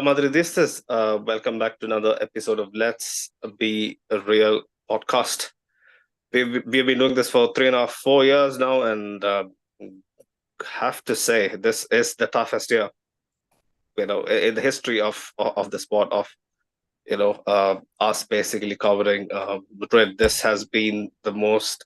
Madridistas, welcome back to another episode of Let's Be a Real podcast. We've been doing this for 3.5, 4 years now, and have to say this is the toughest year, in the history of the sport of us basically covering Madrid. This has been the most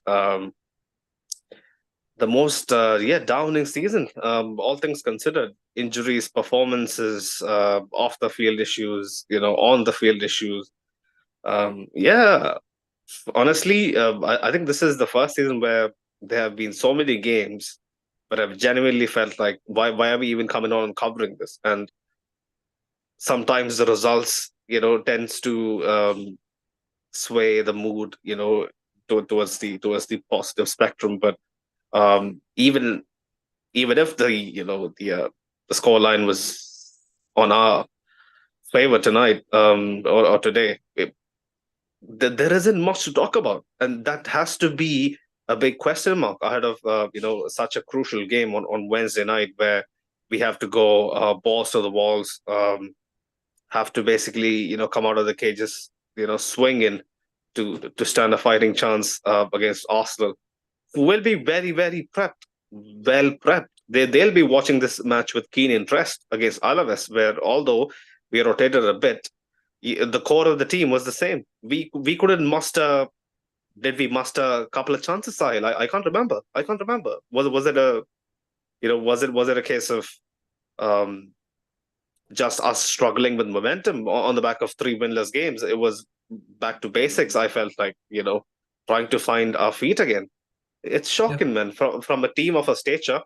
downing season, all things considered. Injuries, performances, off the field issues, on the field issues. Yeah, honestly, I think this is the first season where there have been so many games, but I've genuinely felt like, why are we even coming on and covering this? And sometimes the results, tends to sway the mood, towards the positive spectrum. But even if the score line was on our favor tonight, or today, there isn't much to talk about, and that has to be a big question mark ahead of such a crucial game on Wednesday night, where we have to go balls to the walls, have to basically come out of the cages, swinging to stand a fighting chance against Arsenal, who will be very, very prepped, well prepped. They'll be watching this match with keen interest against Alaves, where although we rotated a bit, the core of the team was the same. We couldn't muster. Did we muster a couple of chances, Sahil? I can't remember. I can't remember. Was it a was it a case of um, just us struggling with momentum on the back of three winless games? It was back to basics. I felt like, trying to find our feet again. It's Yeah, shocking, man. From a team of a stature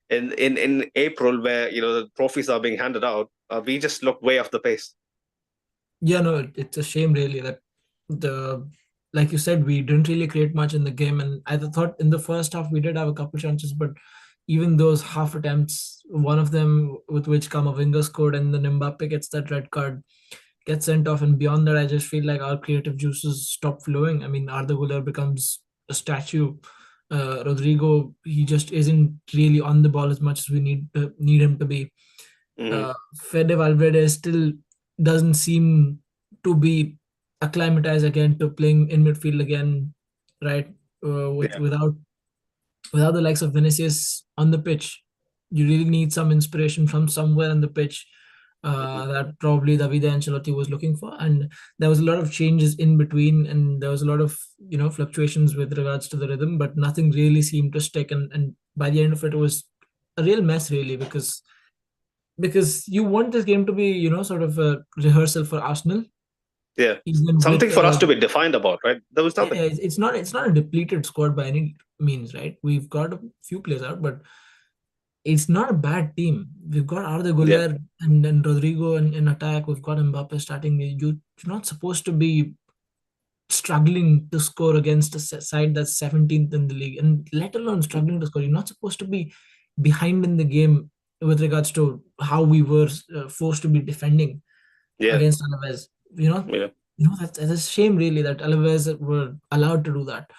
in April, where the trophies are being handed out, we just look way off the pace. yeah, no, it's a shame really that the like you said, we didn't really create much in the game, and I thought in the first half we did have a couple chances, but even those half attempts, one of them with which Kamavinga scored, and then Mbappe gets that red card, gets sent off, and beyond that, I just feel like our creative juices stop flowing. I mean, Arda Güler becomes a statue. Rodrigo, he just isn't really on the ball as much as we need him to be. Hmm. uh, Fede Valverde still doesn't seem to be acclimatized again to playing in midfield again, right? With Yeah. without the likes of Vinicius on the pitch, you really need some inspiration from somewhere on the pitch. Hmm. That probably Davide Ancelotti was looking for, and there was a lot of changes in between, and there was a lot of fluctuations with regards to the rhythm, but nothing really seemed to stick. And by the end of it, it was a real mess, really, because you want this game to be, sort of a rehearsal for Arsenal, Yeah. even Something with for us to be defined about, right? There was yeah, nothing. it's not a depleted squad by any means, right? We've got a few players out, but it's not a bad team. We've got Arda Yeah. Güler and Rodrigo in attack. We've got Mbappe starting. You're not supposed to be struggling to score against a side that's 17th in the league, and let alone struggling to score. You're not supposed to be behind in the game with regards to how we were forced to be defending Yeah. against Alaves. You know, Yeah. that's a shame really that Alaves were allowed to do that.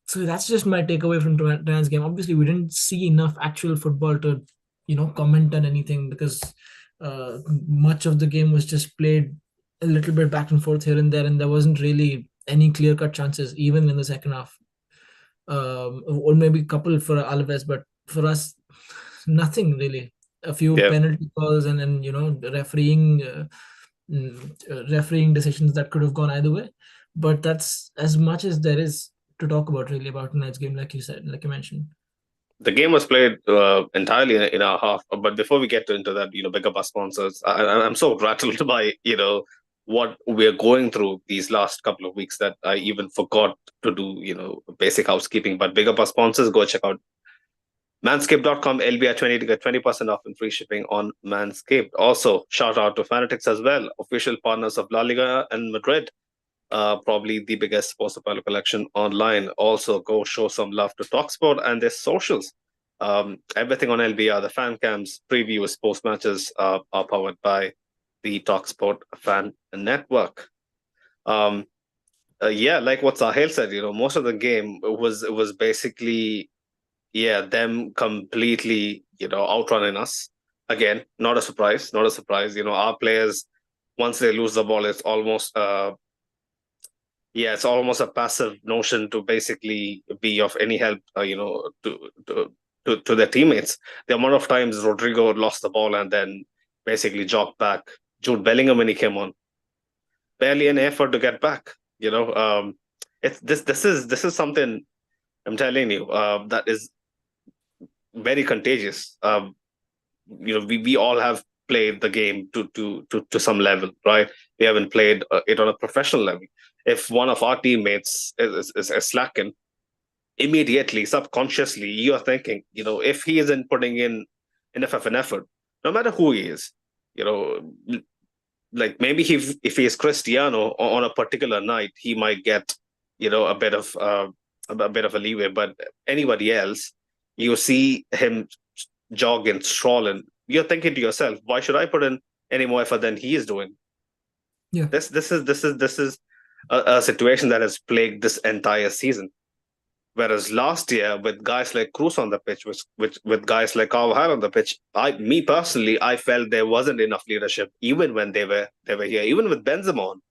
So that's just my takeaway from tonight's game. Obviously, we didn't see enough actual football to, comment on anything because much of the game was just played a little bit back and forth here and there, and there wasn't really any clear-cut chances even in the second half. Or maybe a couple for Alaves, but for us, nothing really. A few Yeah. penalty calls and refereeing refereeing decisions that could have gone either way. But that's as much as there is to talk about really about tonight's game, like you said, like you mentioned. The game was played entirely in our half. But before we get into that, big up our sponsors. I'm so rattled by what we're going through these last couple of weeks that I even forgot to do basic housekeeping. But big up our sponsors. Go check out Manscaped.com LBI20 to get 20% off and free shipping on Manscaped. Also, shout out to Fanatics as well, official partners of La Liga and Madrid. Probably the biggest sports apparel collection online. Also, go show some love to Talksport and their socials. Everything on LBR, the fan cams, previews, post matches are powered by the Talksport Fan Network. Um, yeah, like what Sahil said, most of the game was basically, yeah, them completely outrunning us. again, not a surprise, not a surprise. Our players, once they lose the ball, it's almost a passive notion to basically be of any help, to their teammates. The amount of times Rodrigo lost the ball and then basically jogged back. Jude Bellingham, when he came on, barely an effort to get back. It's this is something I'm telling you, that is very contagious. We all have played the game to some level, right? We haven't played it on a professional level. If one of our teammates is slacking, immediately, subconsciously, you are thinking, if he isn't putting in enough of an effort, no matter who he is, you know, like maybe if he is Cristiano on a particular night, he might get, a bit of a leeway. But anybody else, you see him jogging, strolling, you're thinking to yourself, why should I put in any more effort than he is doing? Yeah. This is a situation that has plagued this entire season. Whereas last year, with guys like Cruz on the pitch, with guys like Carvajal on the pitch, me personally, I felt there wasn't enough leadership, even when they were here, even with Benzema on.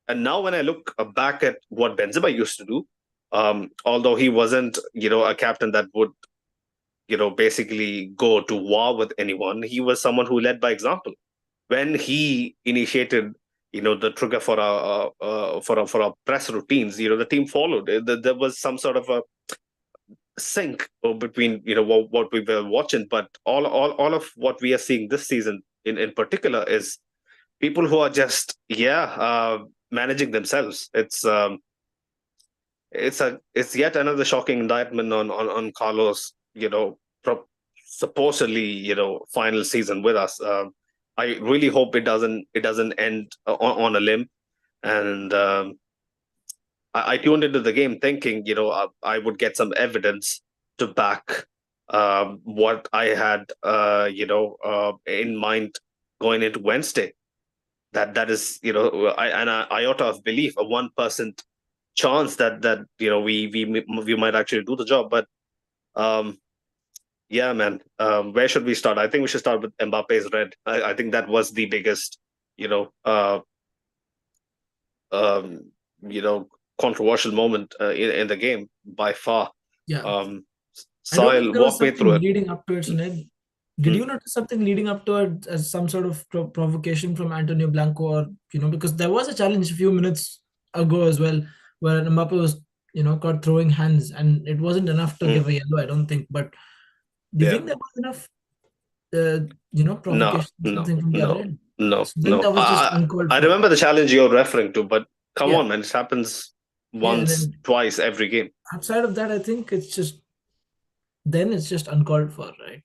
And now, when I look back at what Benzema used to do, although he wasn't, a captain that would, basically go to war with anyone, he was someone who led by example. When he initiated, the trigger for our press routines, the team followed. There was some sort of a sync between what we were watching, but all of what we are seeing this season in particular is people who are just managing themselves. It's yet another shocking indictment on Carlos, supposedly, final season with us. I really hope it doesn't end on a limb. And I tuned into the game thinking, I would get some evidence to back what I had, in mind going into Wednesday. That is, an iota of belief, a 1% chance that we might actually do the job. But yeah, man, where should we start? I think we should start with Mbappe's red. I think that was the biggest, you know, uh, um, you know, controversial moment in the game by far. Yeah. Um, I don't know if Sahil, there was walk me something through it. leading up to it, Sunil. Did Mm, you notice something leading up to it as some sort of provocation from Antonio Blanco, or because there was a challenge a few minutes ago as well, where Mbappe was caught throwing hands, and it wasn't enough to mm, give a yellow, I don't think. But do you yeah, think there was enough, no, provocation, no, something from the other no, end? no, So then no. that was just uncalled I for. remember the challenge you're referring to, but come Yeah, on, man, it happens yeah, and once, then twice every game. outside of that, I think it's just uncalled for, right?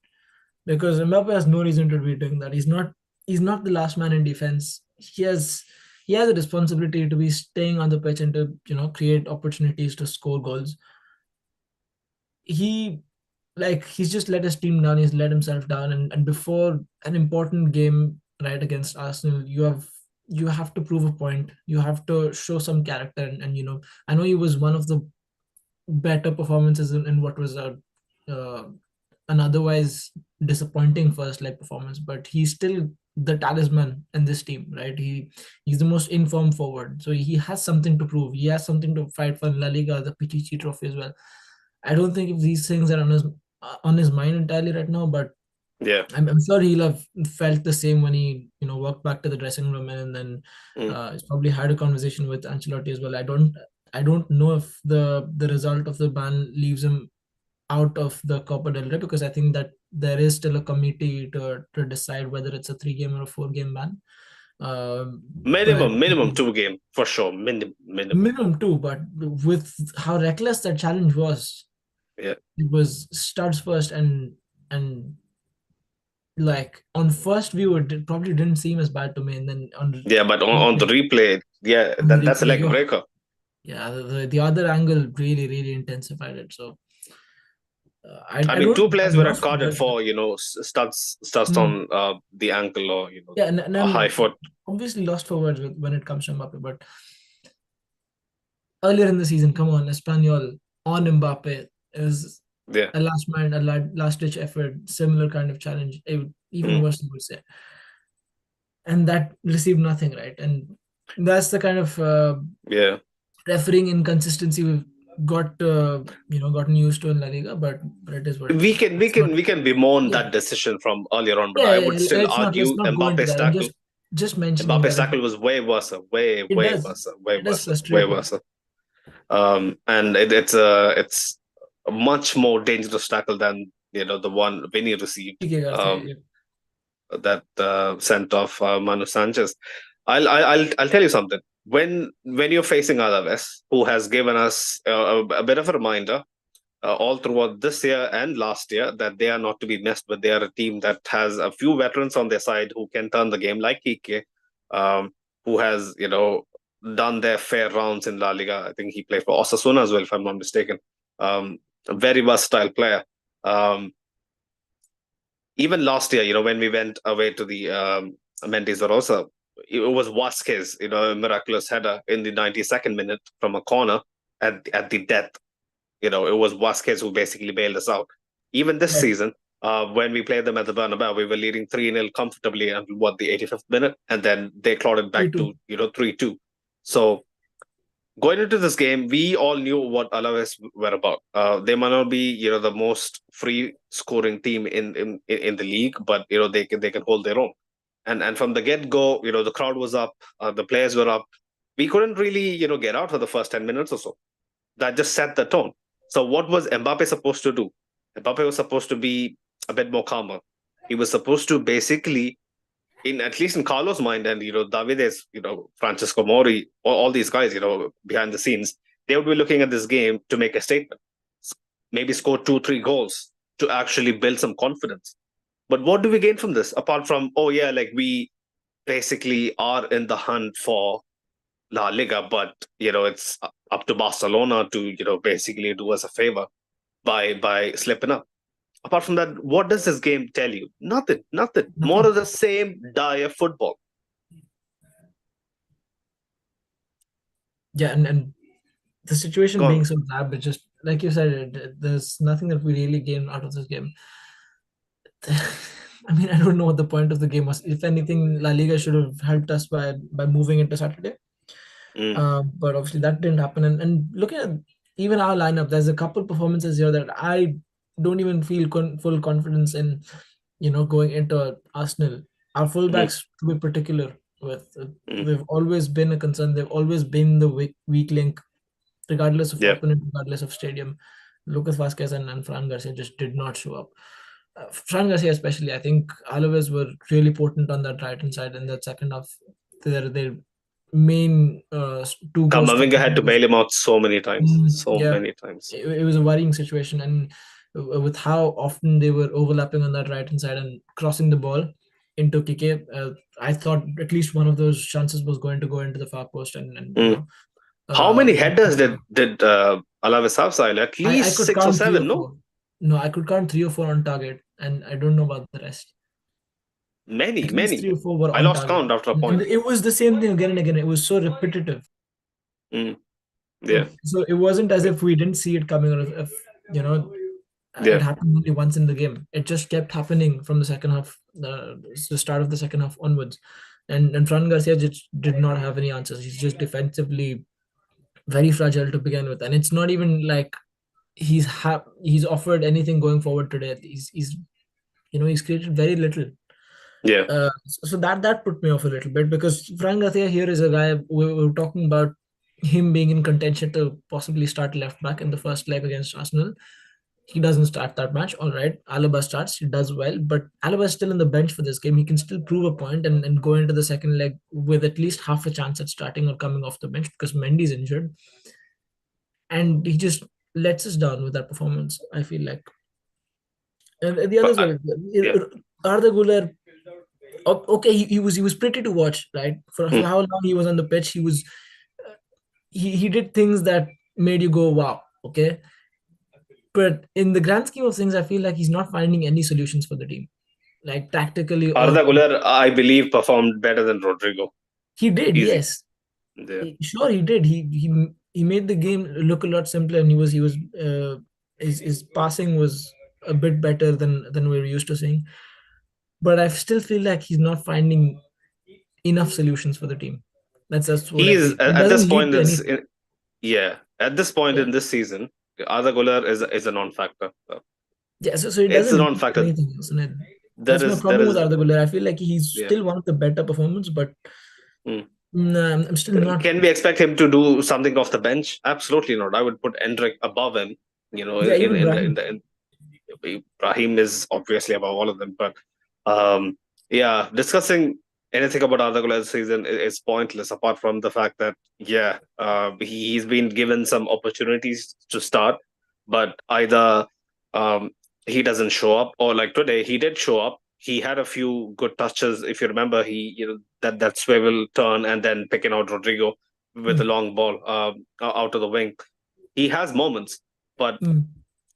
Because Mbappe has no reason to be doing that. He's not the last man in defense. He has a responsibility to be staying on the pitch and to create opportunities to score goals. He he's just let his team down. He's let himself down, and before an important game right against Arsenal, you have to prove a point. You have to show some character, and I know he was one of the better performances in what was uh, an otherwise disappointing first leg performance, but he's still the talisman in this team, right? He's the most informed forward, so he has something to prove. He has something to fight for in La Liga, the Pichichi trophy as well. I don't think if these things are on his mind entirely right now, but Yeah. I'm sure he'll have felt the same when he walked back to the dressing room, and then Mm. he's probably had a conversation with Ancelotti as well. I don't know if the result of the ban leaves him out of the Copa del Rey, because I think that there is still a committee to decide whether it's a 3 game or a 4 game ban. But Minimum 2 game for sure. Minimum. minimum two. But with how reckless that challenge was, Yeah. it was studs first, and on first view it probably didn't seem as bad to me, and then Yeah, but on the replay, yeah, on the that's a replay, leg breaker. yeah, the other angle really really intensified it. So I I mean, don't two players I'm were lost for recorded words. for, studs Hmm. on the ankle, or Yeah, and a high I'm foot. obviously lost for words when it comes to Mbappe. But earlier in the season, come on, Espanyol on Mbappe is Yeah. a last man, a last ditch effort, similar kind of challenge. even worse, I would say. And that received nothing, right? And that's the kind of Yeah. refereeing inconsistency we've gotten used to in La Liga, but it is what it We is. can we It's not. can we can bemoan Yeah, that decision from earlier on, but yeah, I yeah, would still let's argue not go into that. I'm just mentioning Mbappe's that tackle was way worse, it does it is way frustrating. worse. And it's a much more dangerous tackle than the one Vinny received. PK Garcia, Um, yeah. that sent off Manu Sanchez. I'll tell you something. When you're facing Alaves, who has given us a bit of a reminder all throughout this year and last year that they are not to be messed with. They are a team that has a few veterans on their side who can turn the game, like Kike, who has done their fair rounds in La Liga. I think he played for Osasuna as well, if I'm not mistaken. A very versatile player. Um, Even last year, when we went away to the Mendes Rosa, it was Vasquez, a miraculous header in the 92nd minute from a corner at the death. It was Vasquez who basically bailed us out. Even this Right. season, when we played them at the Bernabeu, we were leading 3-0 comfortably until the 85th minute, and then they clawed it back 3-2. to 3-2. So going into this game, we all knew what Alaves were about. They might not be the most free scoring team in the league, but they can hold their own. And from the get go, the crowd was up, the players were up. We couldn't really get out for the first 10 minutes or so. That just set the tone. So what was Mbappe supposed to do? Mbappe was supposed to be a bit more calmer. He was supposed to basically, in at least in Carlos' mind, and Davides, Francisco Mori, all these guys, behind the scenes, they would be looking at this game to make a statement, maybe score 2, 3 goals to actually build some confidence. But what do we gain from this apart from, oh yeah, like we basically are in the hunt for La Liga, but it's up to Barcelona to basically do us a favor by slipping up. Apart from that, what does this game tell you? Nothing, nothing. More Nothing. of the same dire football. Yeah, and the situation being Gone. so bad, but just like you said, there's nothing that we really gain out of this game. I mean, I don't know what the point of the game was. If anything, La Liga should have helped us by moving into Saturday. Mm, But obviously that didn't happen. And looking at even our lineup, there's a couple performances here that I don't even feel full confidence in, going into Arsenal. Our mm, fullbacks, to be particular, with mm. they've always been a concern. They've always been the weak link, regardless of Yeah, opponent, regardless of stadium. Lucas Vasquez and Fran Garcia just did not show up. Fran Garcia, especially, I think Alaves were really potent on that right hand side in that second half. Their main two goal Kamavinga had to stoppers. bail him out so Yeah, many times. it was a worrying situation, and with how often they were overlapping on that right hand side and crossing the ball into Kike, I thought at least one of those chances was going to go into the far post, and Mm. How many headers did Alaves have, Sahil? At I least could six or count three or seven, no? four. No, I could count three or four on target, and I don't know about the rest. Many, At least three many. or four were I on lost target, count after a and point. it was the same thing again and again. It was so repetitive. Mm. So, Yeah, so it wasn't as if we didn't see it coming, or if you know it yeah. happened only once in the game. It just kept happening from the second half, the start of the second half onwards. And Fran Garcia just did not have any answers. He's just defensively very fragile to begin with, and it's not even like he's offered anything going forward today. He's created very little. Yeah. So that put me off a little bit, because Fran Garcia here is a guy we were talking about him being in contention to possibly start left back in the first leg against Arsenal. He doesn't start that match. All right, Alaba starts. He does well, but Alaba is still on the bench for this game. He can still prove a point and go into the second leg with at least half a chance at starting or coming off the bench, because Mendy's injured, and he just lets us down with that performance, I feel like. And the But others were yeah. Arda Guler. Okay, he was pretty to watch, right? For Mm. how long he was on the pitch, he did things that made you go wow, okay. But in the grand scheme of things, I feel like he's not finding any solutions for the team, like tactically or Arda Güler, I believe, performed better than Rodrigo. he did, Easy. yes. Yeah. Sure, he did. He made the game look a lot simpler, and he was his passing was a bit better than we're used to seeing. but I still feel like he's not finding enough solutions for the team. That's what I He's feel. It at this doesn't lead point to anything. yeah, at this point Yeah. in this season, Arda Güler is a non-factor. Yeah, so it It's a doesn't lead to non-factor. anything else. And There that's my is there problem with is Arda Güler. I feel like he's yeah. still one of the better performers, but Hmm. I'm still not. Can we expect him to do something off the bench? Absolutely not. I would put Endrick above him. You know, Yeah, even Brahim. Brahim is obviously above all of them. But yeah, discussing anything about Arda Güler's season is pointless apart from the fact that yeah, he's been given some opportunities to start, but either um, he doesn't show up, or like today he did show up. He had a few good touches. If you remember, he that swivel turn and then picking out Rodrigo with a Mm, long ball out of the wing. He has moments, but mm.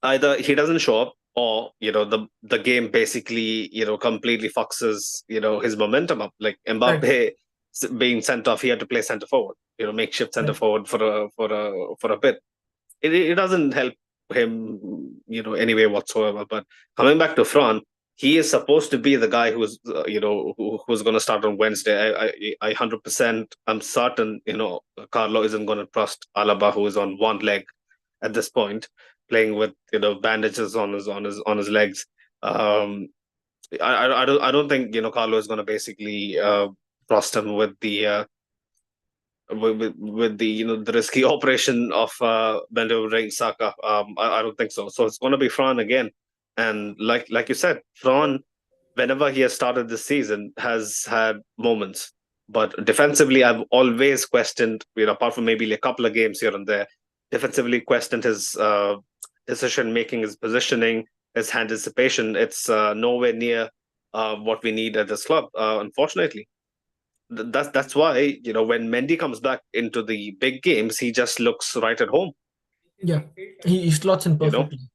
either he doesn't show up, or the game basically completely fucks his momentum up. Like Right, Mbappe being sent off, he had to play center forward, makeshift center right. forward for a bit. It doesn't help him anyway whatsoever. But coming back to Fran, he is supposed to be the guy who's who's going to start on Wednesday. I 100% I'm certain Carlo isn't going to trust Alaba, who is on one leg at this point, playing with bandages on his legs. Um, I don't think Carlo is going to basically trust him with the the risky operation of maneuvering Saka. I don't think so. So it's going to be Fran again, and like you said, Fran, whenever he has started this season, has had moments. But defensively, I've always questioned, apart from maybe a couple of games here and there, defensively questioned his decision making, his positioning, his anticipation. It's nowhere near what we need at this club, unfortunately. That's why when Mendy comes back into the big games, he just looks right at home. Yeah, he slots in You know, perfectly.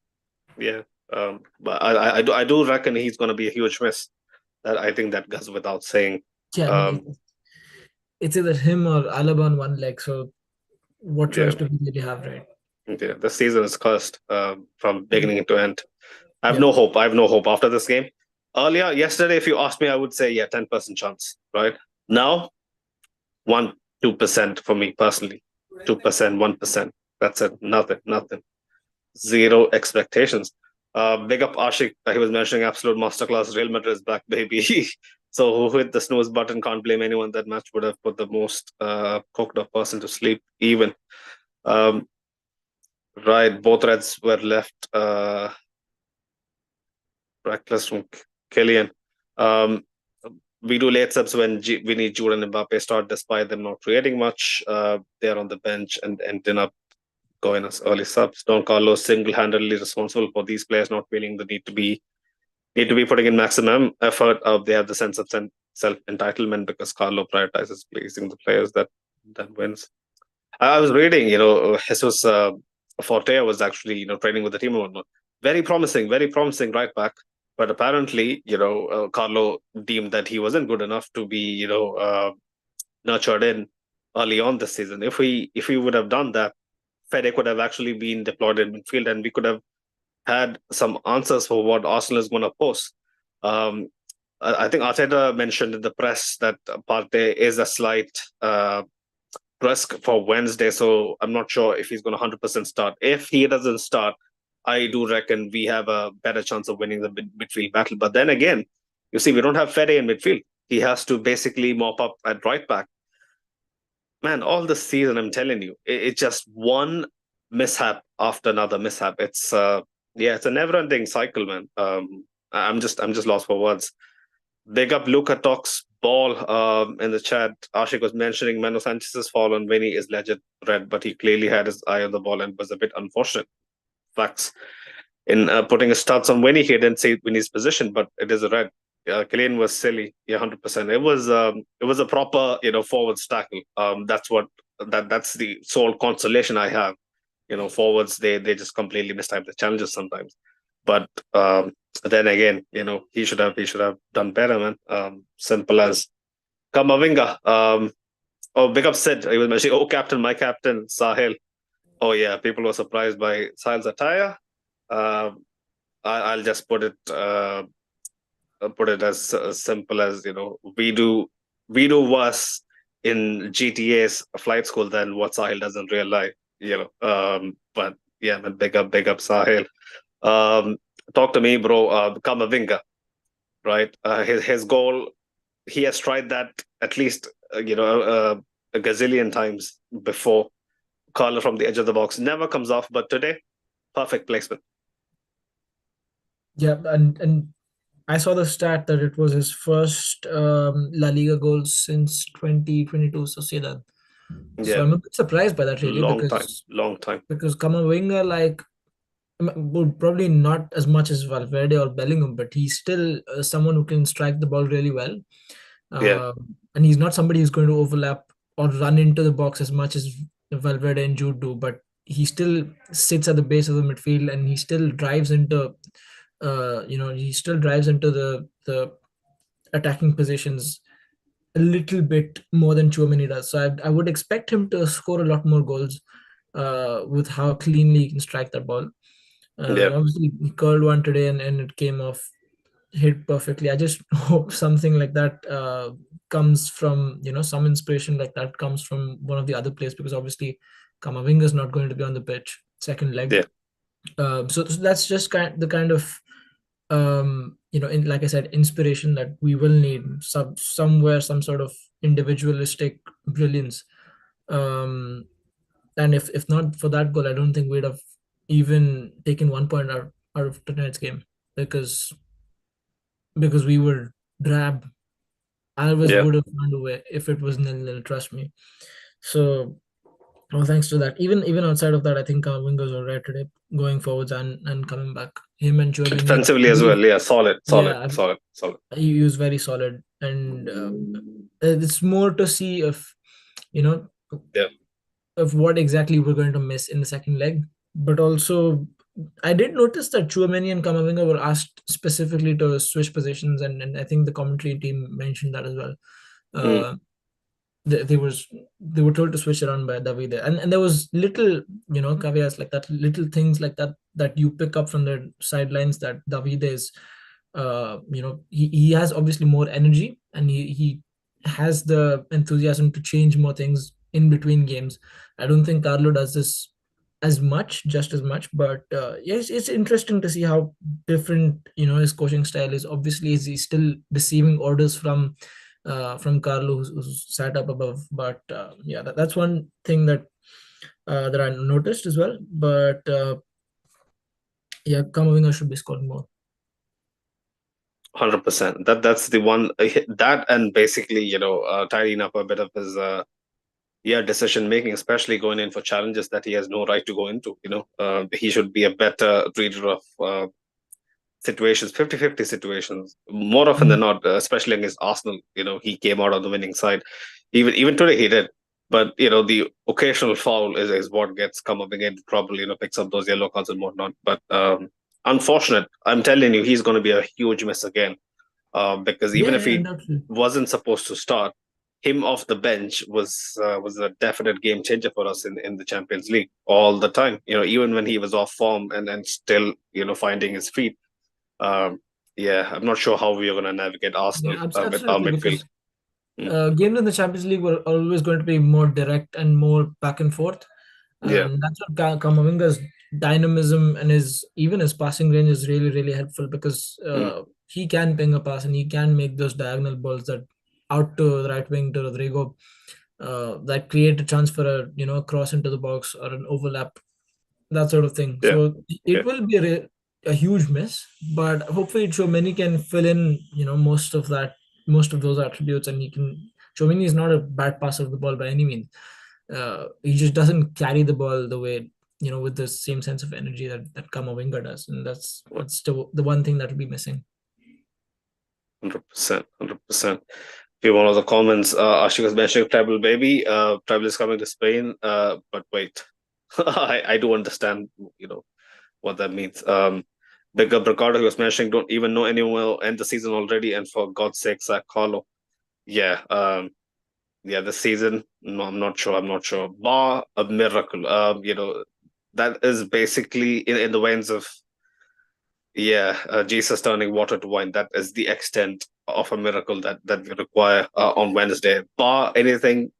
yeah. But I do reckon he's going to be a huge miss. That I think that goes without saying. Yeah, I mean, Um, it's either him or Alaba on one leg. So what choice yeah, do we really have, right? yeah. The season is cursed from beginning to end. I have Yeah, no hope. I have no hope after this game. Earlier, yesterday, if you asked me, I would say, yeah, 10% chance, right? Now, 2% for me personally. 2%, 1%. That's it. Nothing. Zero expectations. Big up Ashik. He was mentioning absolute masterclass. Real Madrid is back, baby. So who hit the snooze button? Can't blame anyone. That match would have put the most cooked up person to sleep, even. Um, right, both Reds were left reckless from Killian. Um, we do late subs when we need Jude and Mbappe start, despite them not creating much. They're on the bench and ending up going as early subs. Don Carlos single-handedly responsible for these players not feeling the need to be putting in maximum effort. They have the sense of self entitlement because Carlo prioritizes pleasing the players that wins. I was reading, Jesus Fortea was actually training with the team and whatnot. Very promising right back. But apparently, Carlo deemed that he wasn't good enough to be nurtured in early on this season. If we would have done that, Fede could have actually been deployed in midfield, and we could have had some answers for what Arsenal is going to post. Um, I think Arteta mentioned in the press that Partey is a slight risk for Wednesday, so I'm not sure if he's going to 100% start. If he doesn't start, I do reckon we have a better chance of winning the midfield battle. But then again, you see, we don't have Fede in midfield. He has to basically mop up at right back. Man, all the season, I'm telling you, it's just one mishap after another mishap. It's a never-ending cycle, man. I'm just lost for words. Big up Luca talks ball in the chat. Ashik was mentioning Mano Sanchez's fall on Vinny is legit red, but he clearly had his eye on the ball and was a bit unfortunate. Facts. In putting his stats on Vinny, he didn't say Vinny's position, but it is a red. Killian was silly. Yeah, 100%. It was a proper forwards tackle. That's the sole consolation I have. Forwards they just completely mistype the challenges sometimes. But then again, he should have done better, man. Simple as Kamavinga. Oh, big up Sid. He was mentioning, oh, captain, my captain, Sahil. Oh yeah, people were surprised by Sahil's attire. Um, I'll just put it put it as simple as, we do worse in GTA's flight school than what Sahil does in real life. But yeah, man, big up Sahil. Um, Talk to me, bro. Kamavinga, right? His goal, he has tried that at least a gazillion times before. Curler from the edge of the box never comes off, but today, perfect placement. Yeah, and I saw the stat that it was his first La Liga goal since 2022. So say that. So Yeah, I'm a bit surprised by that really long time, because long time. Kamavinga, like, would probably not as much as Valverde or Bellingham, but he's still someone who can strike the ball really well. Yeah, Uh, and he's not somebody who's going to overlap or run into the box as much as Valverde and Jude do, but he still sits at the base of the midfield and he still drives into, the attacking positions a little bit more than Chouameni does. So I would expect him to score a lot more goals with how cleanly he can strike that ball. yeah, Obviously, he curled one today and it came off, hit perfectly. I just hope something like that comes from, some inspiration like that comes from one of the other players, because obviously Kamavinga is not going to be on the pitch second leg. yeah. So that's just the kind of like I said, inspiration that we will need somewhere, some sort of individualistic brilliance. Um, and if not for that goal, I don't think we'd have even taken 1 point out of tonight's game, because we were drab. Alves Yeah, would have found a way if it was 0-0. Trust me. So, well, thanks to that, even outside of that, I think our wingers are right today, going forwards and coming back. Him and Chouameni, defensively as well. Yeah, solid, solid, yeah, solid, solid. he was very solid, and it's more to see if you know Yeah, of what exactly we're going to miss in the second leg. But also, I did notice that Chouameni and Kamavinga were asked specifically to switch positions, and I think the commentary team mentioned that as well. mm, Uh, they were told to switch around by Davide, and there was little, caveats like that, little things like that you pick up from the sidelines, that Davide is, he has obviously more energy, and he has the enthusiasm to change more things in between games. I don't think Carlo does this just as much, but yes, it's interesting to see how different, his coaching style is. Obviously, he's still receiving orders from Carlo, who's sat up above. But yeah, that's one thing that I noticed as well. But yeah, Kamavinga should be scoring more. 100%. That's the one, that, and basically, tidying up a bit of his decision making, especially going in for challenges that he has no right to go into. He should be a better reader of situations, 50-50 situations, more often than Mm. not, especially against Arsenal. He came out on the winning side. Even today he did. But the occasional foul is what gets come up again trouble, picks up those yellow cards and whatnot. But unfortunate, I'm telling you, he's going to be a huge miss again. Because even Yeah, if yeah, he undoubtedly. wasn't supposed to start, him off the bench was a definite game changer for us in the Champions League all the time. Even when he was off form and still finding his feet. um, yeah, I'm not sure how we are going to navigate Arsenal Yeah, with our absolutely. midfield. Because Mm. games in the Champions League were always going to be more direct and more back and forth, Yeah, and that's what Kamavinga's dynamism and his passing range is really really helpful, because mm. he can ping a pass and he can make those diagonal balls that out to the right wing to Rodrigo, that create a chance for a cross into the box or an overlap, that sort of thing. Yeah, So yeah, it will be a huge miss, but hopefully Chouameni can fill in, most of those attributes, and he can. Chouameni is not a bad passer of the ball by any means. He just doesn't carry the ball the way, with the same sense of energy that Kamavinga does, and that's still the one thing that will be missing. 100%, 100%. Few one of the comments, Ashik was mentioning Treble baby. Treble is coming to Spain. But wait, I do understand, what that means. Big up Ricardo, he was mentioning, don't even know anyone will end the season already, and for God's sake, sack Carlo. Yeah, yeah, the season. No, I'm not sure. I'm not sure. Bar a miracle. That is basically in the veins of Jesus turning water to wine. That is the extent of a miracle that we require on Wednesday. Bar anything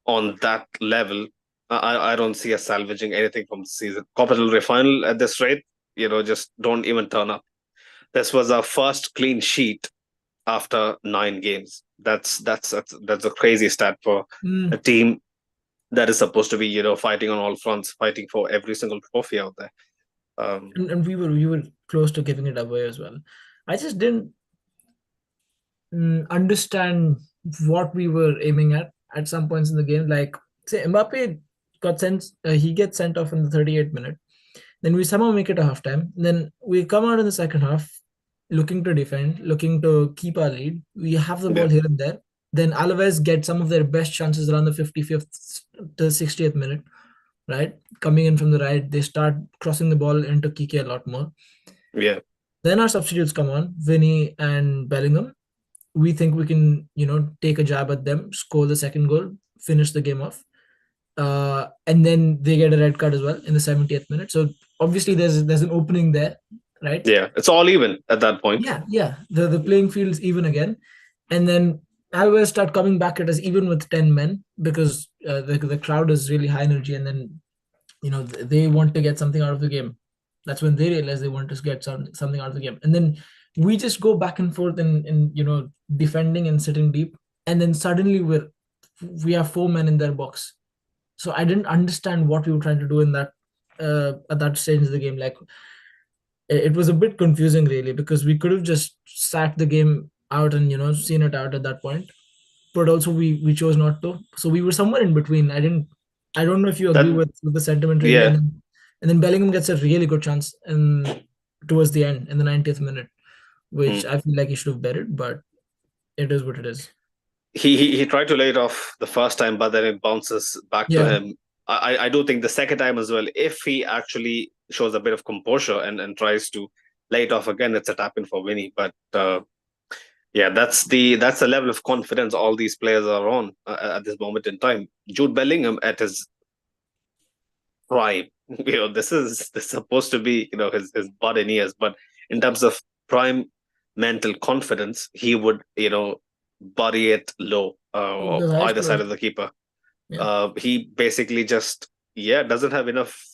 on that level, I don't see us salvaging anything from the season. Copa del Rey final at this rate, just don't even turn up. This was our first clean sheet after 9 games. That's a crazy stat for a Mm. team that is supposed to be fighting on all fronts, fighting for every single trophy out there. Um, And we were close to giving it away as well. I just didn't understand what we were aiming at some points in the game. Like, say Mbappe he gets sent off in the 38th minute. Then we somehow make it a halftime. Then we come out in the second half, looking to defend, looking to keep our lead. We have the ball yeah, here and there. Then Alaves get some of their best chances around the 55th to 60th minute, right? Coming in from the right, they start crossing the ball into Kike a lot more. yeah, Then our substitutes come on, Vinny and Bellingham. We think we can, take a jab at them, score the second goal, finish the game off. And then they get a red card as well in the 70th minute. So obviously there's an opening there, right? yeah. It's all even at that point. Yeah. The playing field's even again. And then Alvarez start coming back at us even with 10 men because the crowd is really high energy, and then they want to get something out of the game. That's when they realize they want to get something out of the game, and then we just go back and forth in defending and sitting deep, and then suddenly we have 4 men in their box. So I didn't understand what we were trying to do in that at that stage of the game. Like, it was a bit confusing really, because we could have just sat the game out and seen it out at that point, but also we chose not to. So we were somewhere in between. I don't know if you agree That with the sentiment really. yeah, And then Bellingham gets a really good chance towards the end in the 90th minute, mm. which I feel like he should have bettered, but it is what it is. He tried to lay it off the first time, but then it bounces back to Yeah. him. I do think the second time as well, if he actually shows a bit of composure and tries to lay it off again, it's a tap in for Vinny. But yeah, that's the level of confidence all these players are on at this moment in time. Jude Bellingham at his prime, this is supposed to be his bud and ears, but in terms of prime mental confidence, he would bury it low, Because highest either side close. of the keeper. Yeah. He basically just doesn't have enough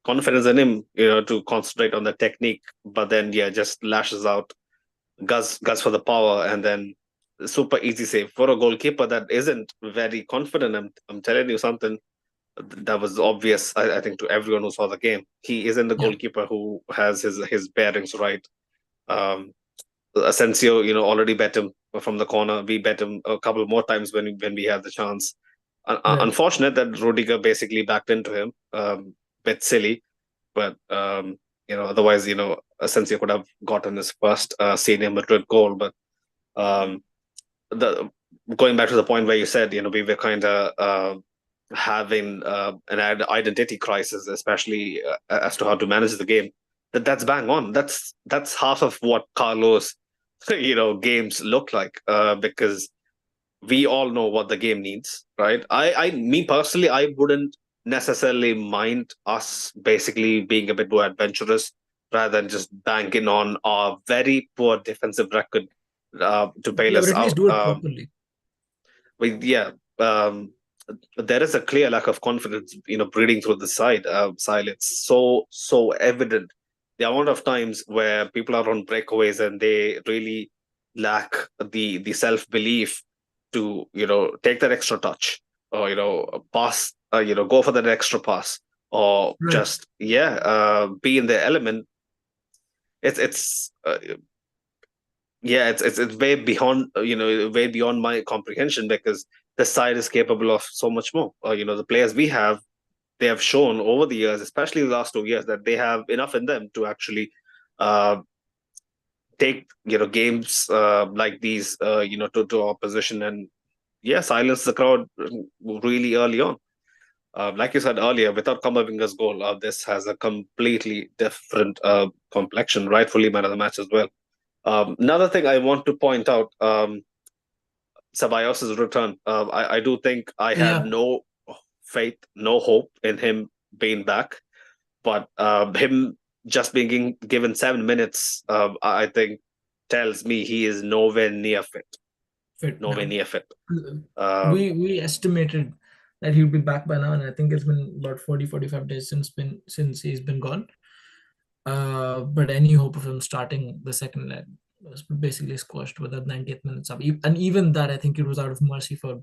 confidence in him, to concentrate on the technique, but then just lashes out, guts for the power, and then super easy save for a goalkeeper that isn't very confident. I'm telling you something that was obvious, I think, to everyone who saw the game. He isn't the Yeah. goalkeeper who has his bearings right. Um, Asensio, already bet him from the corner. We bet him a couple more times when we had the chance. Right. Unfortunate that Rudiger basically backed into him. Bit silly, but otherwise, Asensio could have gotten his first senior Madrid goal. But um, the going back to the point where you said, we were kind of having an identity crisis, especially as to how to manage the game. That's bang on. That's half of what Carlos, games look like. Because we all know what the game needs, right? Me personally, I wouldn't necessarily mind us basically being a bit more adventurous rather than just banking on our very poor defensive record to bail Yeah, but us at least out. do it properly. Yeah, um, there is a clear lack of confidence, breeding through the side. Side, it's so evident. The amount of times where people are on breakaways and they really lack the self belief to take that extra touch, or pass, go for that extra pass, or Right. just be in the element. It's it's way beyond way beyond my comprehension, because the side is capable of so much more. The players we have, they have shown over the years, especially the last 2 years, that they have enough in them to actually uh, take games like these to opposition, and silence the crowd really early on. Like you said earlier, without Kamavinga's goal, this has a completely different complexion, rightfully man of the match as well. Another thing I want to point out, Ceballos' return. I do think I had Yeah. no faith, no hope in him being back, but him just being given 7 minutes, I think tells me he is nowhere near fit. Fit Nowhere now. near fit. We estimated that he'll be back by now, and I think it's been about 40-45 days since he's been gone. But any hope of him starting the second leg was basically squashed with the 90th minutes up. And even that, I think it was out of mercy for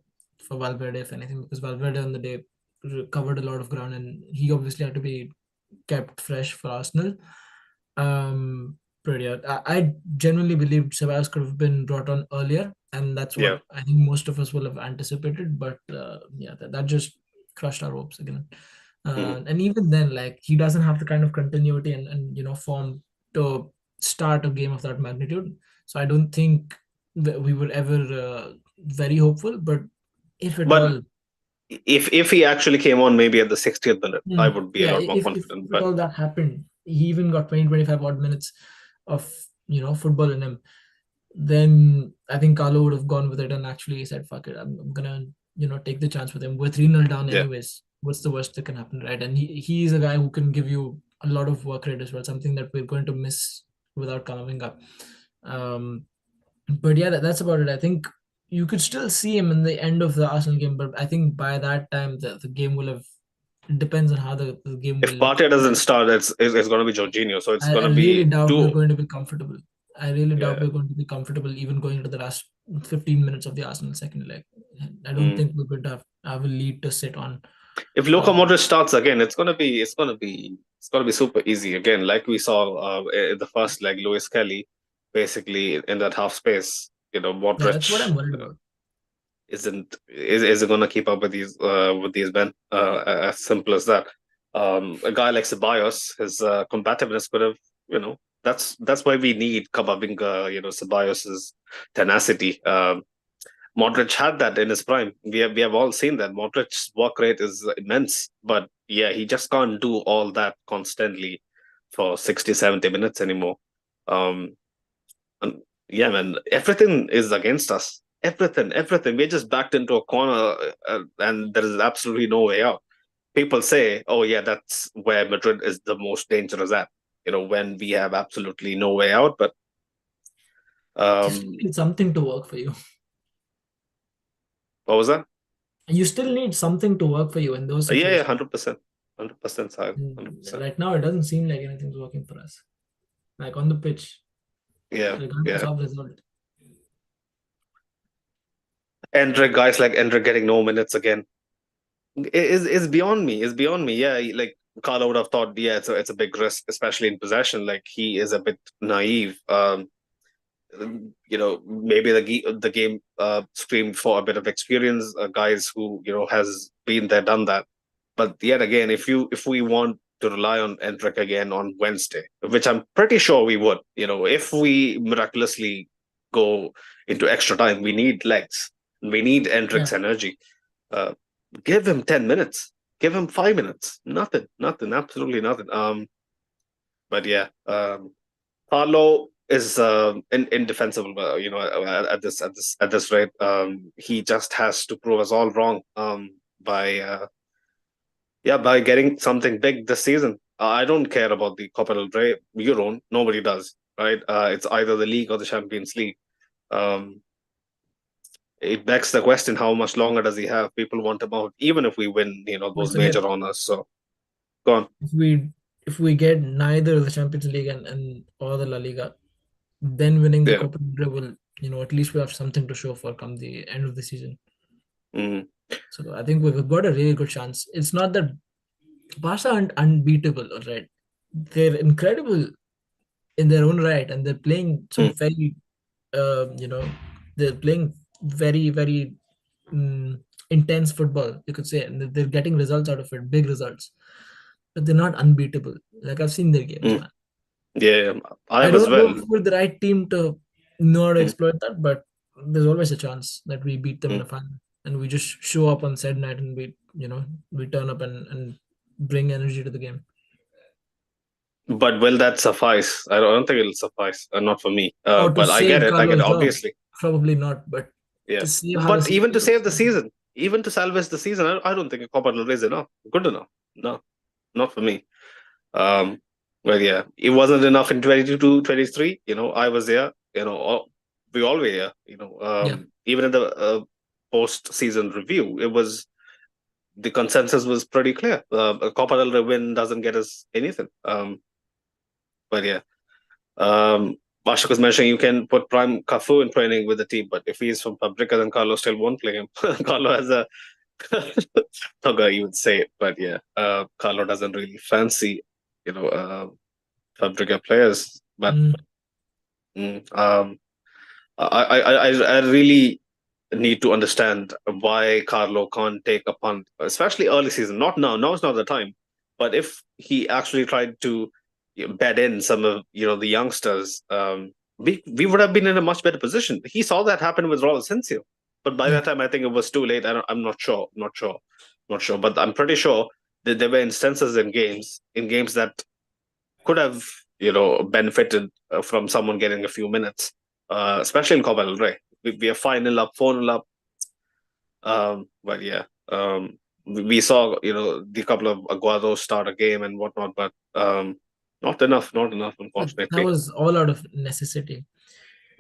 Valverde, if anything, because Valverde on the day covered a lot of ground, and he obviously had to be kept fresh for Arsenal. But yeah, I genuinely believe Ceballos could have been brought on earlier, and that's Yeah. what I think most of us will have anticipated. But yeah, that just crushed our hopes again. And even then, like, he doesn't have the kind of continuity and form to start a game of that magnitude. So I don't think that we were ever very hopeful. But if at But all, if he actually came on maybe at the 60th minute, I would be a yeah, lot more if confident. at But all that happened, he even got 20-25 odd minutes of football in him, then I think Carlo would have gone with it and actually said, "Fuck it, I'm gonna take the chance with him. We're 3-0 down yeah, anyways. What's the worst that can happen, right?" And he's a guy who can give you a lot of work rate as well, something that we're going to miss without coming up. Um, but yeah, that's about it. I think you could still see him in the end of the Arsenal game, but I think by that time the game will have. It depends on how the game if will. Partey doesn't start, it's going to be Jorginho. So it's I going to really be doubt we're two. going to be comfortable. I really doubt Yeah. we're going to be comfortable even going into the last 15 minutes of the Arsenal second leg. I don't Mm. think we're going to have a lead to sit on. If Luka Uh, Modric starts again, it's gonna be super easy again. Like we saw in the first leg, Lewis Kelly, basically in that half space. yeah, that's what Modric I'm worried about. is it gonna keep up with these men? As simple as that. A guy like Ceballos, his combativeness could have, that's why we need Kamavinga. Ceballos' tenacity. Modric had that in his prime. We have all seen that. Modric's work rate is immense, but yeah, he just can't do all that constantly for 60, 70 minutes anymore. Um, and yeah, man, everything is against us. Everything. We're just backed into a corner, and there is absolutely no way out. People say, "Oh yeah, that's where Madrid is the most dangerous at." When we have absolutely no way out. But You still um, need something to work for you. what was that? You still need something to work for you in those Yeah, yeah, situations. 100%, 100%, 100%. Right now, it doesn't seem like anything's working for us. Like on the pitch, Yeah, regardless yeah. of result. Endrick, guys like Endrick getting no minutes again is beyond me. Is beyond me. Yeah, like Carlo would have thought, yeah, it's a big risk, especially in possession. Like he is a bit naive. Maybe the game screamed for a bit of experience, guys who has been there, done that. But yet again, if we want to rely on Endrick again on Wednesday, which I'm pretty sure we would, if we miraculously go into extra time, we need legs, we need Yeah, Endrick's energy. Uh, Give him 10 minutes, give him 5 minutes, nothing, absolutely nothing. But yeah, Carlo is indefensible. At this rate, he just has to prove us all wrong. By getting something big this season. I don't care about the Copa del Rey. You don't. Nobody does, right? It's either the league or the Champions League. Um, it begs the question: how much longer does he have? People want him out, even if we win, those once major again, honors. So go on. if we get neither the Champions League and or the La Liga, then winning the Yeah. Copa del Rey will, at least we have something to show for come the end of the season. Mm, So I think we've got a really good chance. It's not that Barca aren't unbeatable, all right? They're incredible in their own right, and they're playing some mm. very, uh, you know, they're playing very, very intense football, you could say, and they're getting results out of it, big results. But they're not unbeatable. Like I've seen their games, Mm. man. Yeah, I I have as don't know well. if we're the right team to know how to Mm, exploit that, but there's always a chance that we beat them in mm. a final. And we just show up on said night and we turn up and bring energy to the game. But will that suffice? I don't think it'll suffice. Not for me. Or to But I get save it. I get it. Carlo's job, Obviously, probably not, but yeah. to save But Javi's even to save the job, season, even to salvage the season, I don't think a Copa del Rey is enough. Good enough. No, not for me. Um, Well, yeah, it wasn't enough in 22, 23. I was there. We all were here. Yeah. Even in the post-season review, the consensus was pretty clear. A Copa del Rey win doesn't get us anything. But yeah, Ashok was mentioning you can put Prime Cafu in training with the team, but if he's from Fabrica, then Carlo still won't play him. Carlo has a not gonna even say it, but yeah, Carlo doesn't really fancy, Fabrica players. But Mm. I really need to understand why Carlo can't take a punt, especially early season. Not now. Now is not the time. But if he actually tried to bed in some of the youngsters, we would have been in a much better position. He saw that happen with Raul Asensio, but by Yeah. that time I think it was too late. I'm not sure. Not sure. But I'm pretty sure that there were instances in games that could have benefited from someone getting a few minutes, especially in Copa del Rey. We are 5-0 up, 4-0 up. But yeah, we saw the couple of Aguados start a game and whatnot, but not enough, But that unfortunately. was all out of necessity.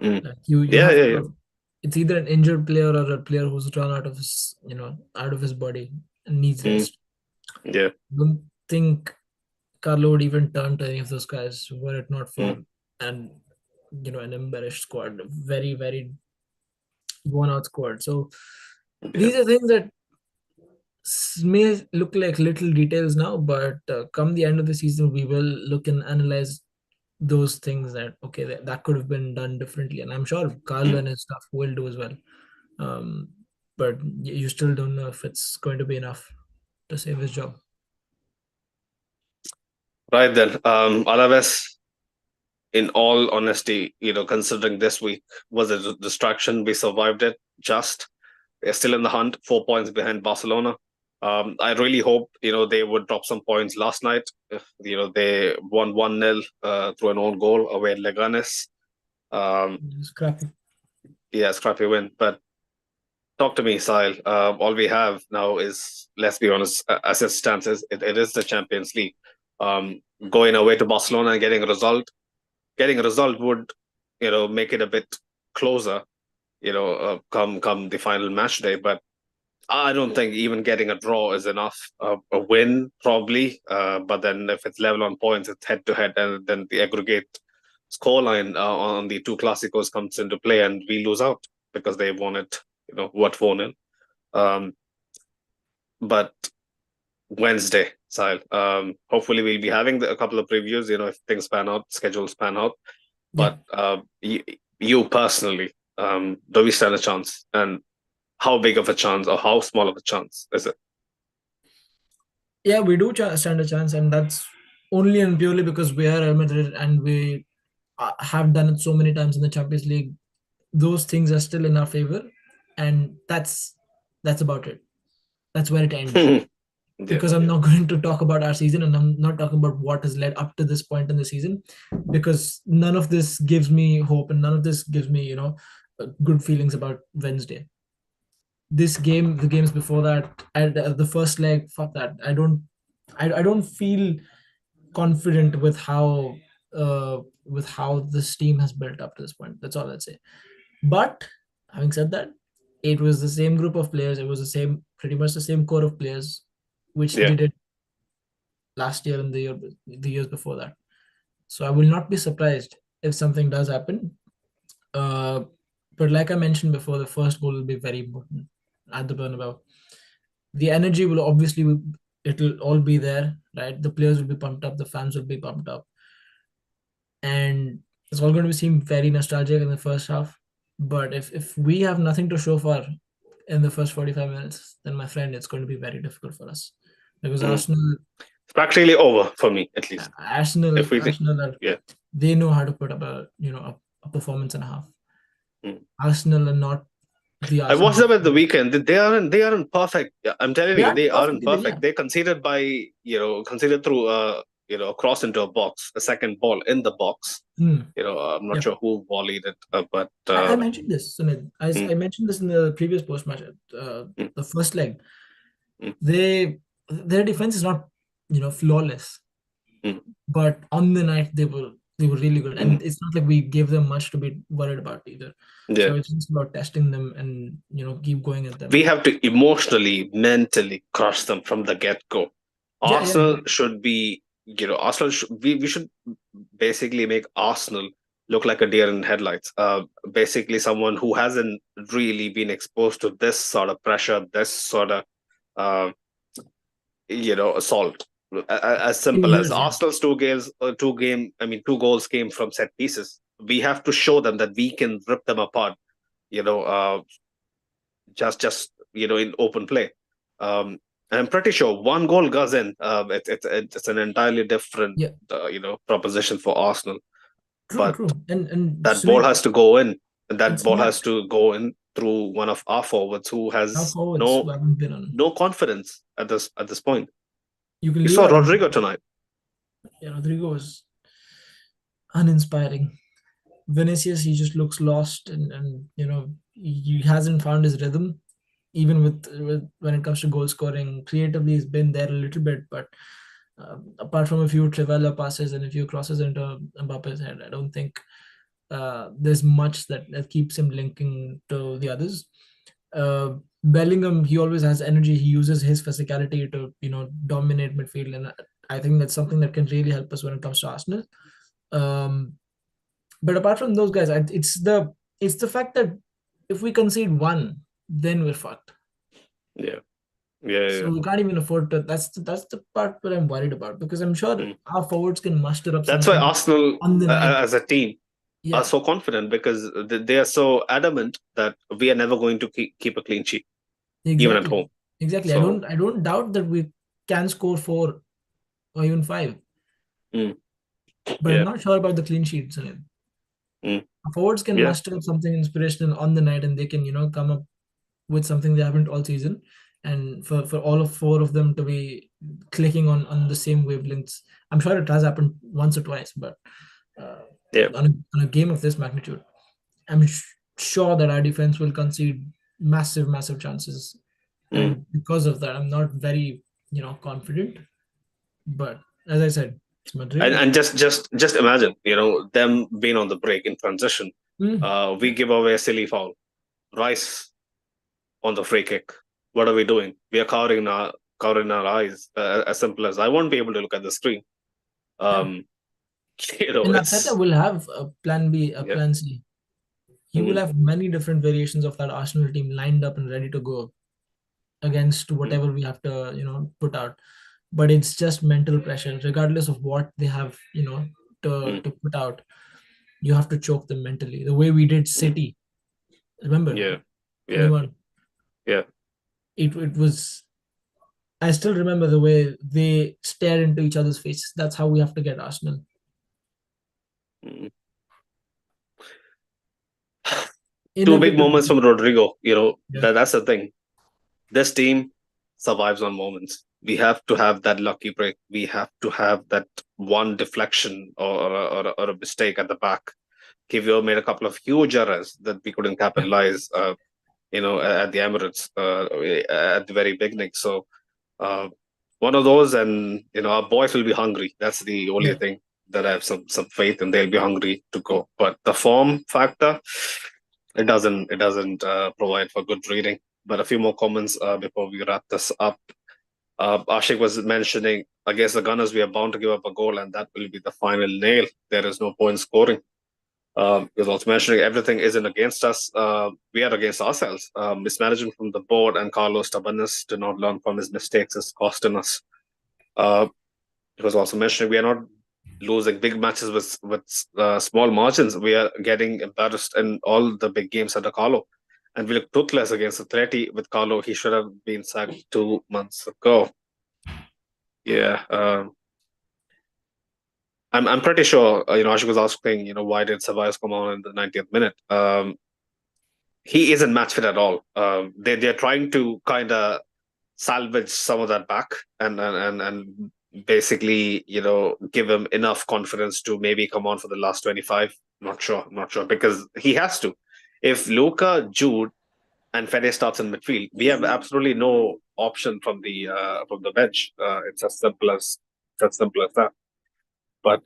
Mm. Like you Yeah, have yeah, to yeah. have, it's either an injured player or a player who's run out of his, out of his body and needs Mm. rest. Yeah. Don't think Carlo would even turn to any of those guys were it not Mm. for an an embarrassed squad, very very worn out squad. So Yeah. these are things that may look like little details now, but come the end of the season, we will look and analyze those things that okay that could have been done differently, and I'm sure Carlo and his staff will do as well. Um, but you still don't know if it's going to be enough to save his job. Right then. Alaves, in all honesty, considering this week was a distraction, we survived it. They're still in the hunt, 4 points behind Barcelona. I really hope they would drop some points last night. They won 1-0 through an own goal away at Leganes. Um, Scrappy. yeah, scrappy win. But talk to me, Sile. All we have now is, let's be honest, as it stands, it is the Champions League. Um, Going away to Barcelona and getting a result would make it a bit closer. Come the final match day, but I don't think even getting a draw is enough. A win probably, but then if it's level on points, it's head to head, and then the aggregate scoreline on the two Clásicos comes into play, and we lose out because they won it. What 4-0. Um, but Wednesday, Sile. Hopefully we'll be having a couple of previews. If things pan out, schedules pan out. Yeah. But you personally, do we stand a chance? And how big of a chance or how small of a chance is it? Yeah, we do stand a chance, and that's only and purely because we are Real Madrid and we have done it so many times in the Champions League. Those things are still in our favor, and that's about it. That's where it ends. Yeah, Because I'm yeah. not going to talk about our season, and I'm not talking about what has led up to this point in the season, because none of this gives me hope, and none of this gives me good feelings about Wednesday. This game, the games before that, and the first leg, fuck that. I don't feel confident with how this team has built up to this point. That's all I'd say. But having said that, it was the same group of players. It was pretty much the same core of players, which Yeah. did it last year and the years before that. So I will not be surprised if something does happen. Uh, but like I mentioned before, the first goal will be very important at the Bernabeu. The energy will obviously it'll all be there, right? The players will be pumped up, the fans will be pumped up, and it's all going to seem very nostalgic in the first half. But if we have nothing to show for in the first 45 minutes, then my friend, it's going to be very difficult for us because Mm. Arsenal It's practically over for me, at least. Arsenal If we think, Arsenal are yeah. they know how to put up a performance and a half. Mm. Arsenal are not the I watched Arsenal. them at the weekend. They aren't perfect. Yeah, I'm telling They you, aren't they aren't perfect either, yeah. perfect. They conceded conceded through a cross into a box, a second ball in the box. Hmm. I'm not Yeah. sure who volleyed it, but I mentioned this, Sunil. mm, I mentioned this in the previous post match. mm, The first leg, mm, their defense is not flawless. but on the night they were really good, and it's not like we gave them much to be worried about either. Yeah. So it's just about testing them and keep going at them. We have to emotionally, mentally crush them from the get go. Yeah, yeah, Arsenal should be, we should basically make Arsenal look like a deer in headlights. Basically, someone who hasn't really been exposed to this sort of pressure, this sort of, uh, assault. As in simple as years. Yeah, Arsenal's two goals came from set pieces. We have to show them that we can rip them apart. You know, just in open play. And I'm pretty sure one goal goes in. It's an entirely different yeah, proposition for Arsenal. true, But true. And that ball Sunil, has to go in, and that it's ball not has to go in through one of our forwards who our has forwards who no haven't been on. no confidence at this point. You can You leave saw out Rodrigo tonight. Rodrigo was uninspiring. Vinicius, he just looks lost, and he hasn't found his rhythm. Even with when it comes to goal scoring, creatively he's been there a little bit, but apart from a few Trivela passes and a few crosses into Mbappe's head, I don't think there's much that keeps him linking to the others. Bellingham, he always has energy. He uses his physicality to dominate midfield, and I think that's something that can really help us when it comes to Arsenal. Um, but apart from those guys, it's the fact that if we concede one, then we're fucked. Yeah, yeah, So yeah. we can't even afford to. That's the part that I'm worried about, because I'm sure Mm. our forwards can muster up That's why something Arsenal, on the night. as a team, are Yeah, so confident because they are so adamant that we are never going to keep a clean sheet, even at exactly, home. exactly. I So, don't I don't doubt that we can score 4 or even 5, mm, but I'm yeah, not sure about the clean sheets. Sunil. mm, Forwards can yeah, muster up something inspirational on the night, and they can come up with something they haven't all season. And for all of 4 of them to be clicking on the same wavelengths, I'm sure it has happened once or twice, but uh, yeah. on a game of this magnitude, I'm sure that our defense will concede massive, massive chances, Mm. and because of that, I'm not very confident. But as I said, it's And Madrid. and just imagine, them being on the break in transition. Mm, We give away a silly foul. Rice on the free kick. What are we doing? We are covering our eyes. As simple as I won't be able to look at the screen. yeah, Um, and Arteta it's will have a plan B, a yeah. plan C. He will Mm, have many different variations of that Arsenal team lined up and ready to go against mm, whatever we have to, put out. But it's just mental pressure, regardless of what they have, to mm, put out. You have to choke them mentally. The way we did mm. City, remember, Yeah, yeah, 21. yeah. It was. I still remember the way they stared into each other's faces. That's how we have to get Arsenal Mm. Two big moments inevitably. from Rodrigo. Yeah, That's the thing. This team survives on moments. We have to have that lucky break. We have to have that one deflection or a mistake at the back. Kivio made a couple of huge errors that we couldn't yeah, capitalize, at the Emirates at the very beginning. So uh, one of those, and our boys will be hungry. That's the only yeah. thing that I have some faith, and they'll be hungry to go. But the form factor, it doesn't provide for good reading. But a few more comments before we wrap this up. Ashik was mentioning against the Gunners, we are bound to give up a goal, and that will be the final nail. There is no point scoring. He was also mentioning everything isn't against us. We are against ourselves. Mismanagement from the board and Carlos' stubbornness to not learn from his mistakes is costing us. Uh, he was also mentioning we are not losing big matches with small margins. We are getting embarrassed in all the big games under Carlo. And we look toothless against Atleti with Carlo. He should have been sacked 2 months ago. Yeah. I'm pretty sure, Ashik was asking, why did Ceballos come on in the 90th minute? He isn't match fit at all. They're trying to kind of salvage some of that back and basically give him enough confidence to maybe come on for the last 25. Not sure because he has to. If Luka, Jude, and Fede starts in midfield, we have absolutely no option from the bench. It's as simple as that. But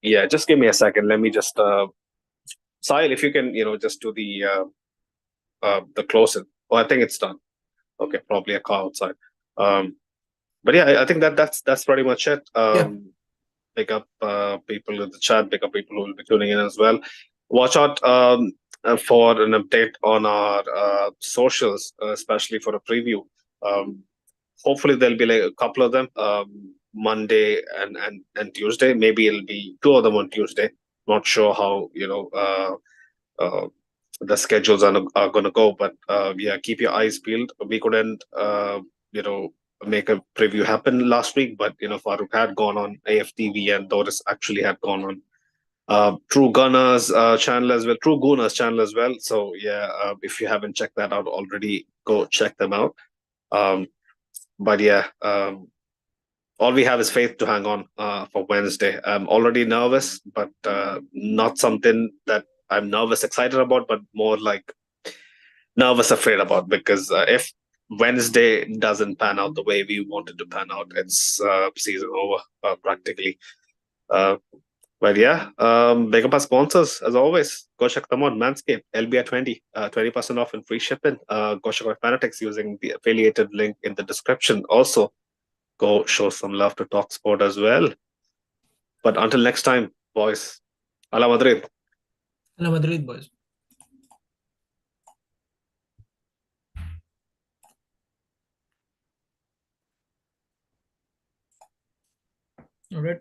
yeah, just give me a second. Let me just Sahil, if you can, just do the closing. Oh, I think it's done. Okay, probably a car outside. Um, but yeah, I think that's pretty much it. Yeah. Pick up people in the chat, pick up people who will be tuning in as well. Watch out for an update on our socials, especially for a preview. Um, Hopefully, there'll be like a couple of them Monday and Tuesday. Maybe it'll be two of them on Tuesday. Not sure how uh, the schedules are going to go, but yeah, keep your eyes peeled. We couldn't you know make a preview happen last week, but Farooq had gone on AFTV and Doris actually had gone on True Gunners channel as well, True Gooners channel as well. So yeah, if you haven't checked that out already, go check them out. Um, but yeah, all we have is faith to hang on for Wednesday. I'm already nervous, but not something that I'm nervous excited about, but more like nervous afraid about, because if Wednesday doesn't pan out the way we wanted to pan out, it's season over practically. Uh, but yeah, big up our sponsors as always. Go check them out. Manscaped, LBI 20, 20% off and free shipping. Go check out Fanatics using the affiliated link in the description. Also, go show some love to Talksport as well. But until next time, boys, a la Madrid. Hello, Madrid, boys. All right.